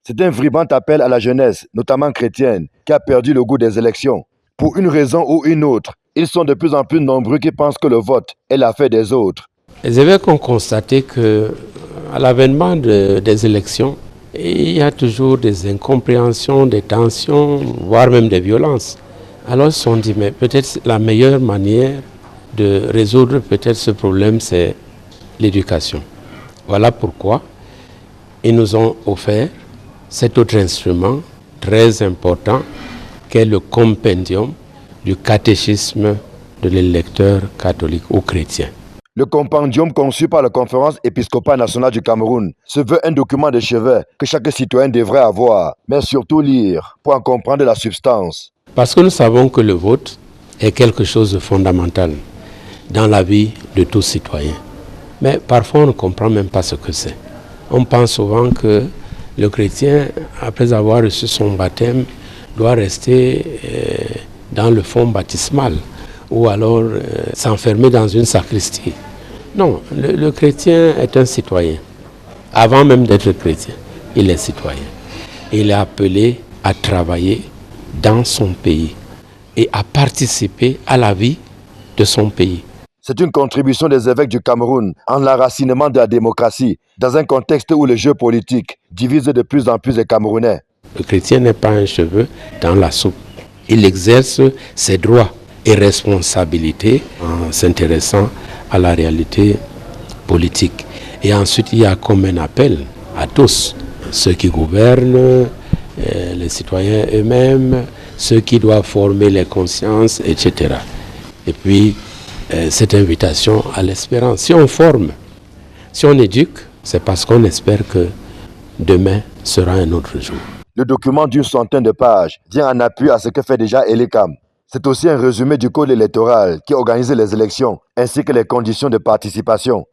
C'est un vibrant appel à la jeunesse, notamment chrétienne, qui a perdu le goût des élections. Pour une raison ou une autre, ils sont de plus en plus nombreux qui pensent que le vote est l'affaire des autres. Les évêques ont constaté qu'à l'avènement des élections, il y a toujours des incompréhensions, des tensions, voire même des violences. Alors ils se sont dit, mais peut-être la meilleure manière de résoudre peut-être ce problème, c'est l'éducation. Voilà pourquoi ils nous ont offert cet autre instrument très important qu'est le compendium du catéchisme de l'électeur catholique ou chrétien. Le compendium conçu par la Conférence épiscopale nationale du Cameroun se veut un document de chevet que chaque citoyen devrait avoir, mais surtout lire pour en comprendre la substance. Parce que nous savons que le vote est quelque chose de fondamental dans la vie de tout citoyen. Mais parfois on ne comprend même pas ce que c'est. On pense souvent que le chrétien, après avoir reçu son baptême, doit rester dans le fond baptismal ou alors s'enfermer dans une sacristie. Non, le chrétien est un citoyen. Avant même d'être chrétien, il est citoyen. Il est appelé à travailler dans son pays et à participer à la vie de son pays. C'est une contribution des évêques du Cameroun en l'enracinement de la démocratie dans un contexte où le jeu politique divise de plus en plus les Camerounais. Le chrétien n'est pas un cheveu dans la soupe. Il exerce ses droits et responsabilités en s'intéressant à la réalité politique. Et ensuite, il y a comme un appel à tous, ceux qui gouvernent, les citoyens eux-mêmes, ceux qui doivent former les consciences, etc. Et puis, cette invitation à l'espérance. Si on forme, si on éduque, c'est parce qu'on espère que demain sera un autre jour. Le document d'une centaine de pages vient en appui à ce que fait déjà Elecam. C'est aussi un résumé du code électoral qui organise les élections ainsi que les conditions de participation.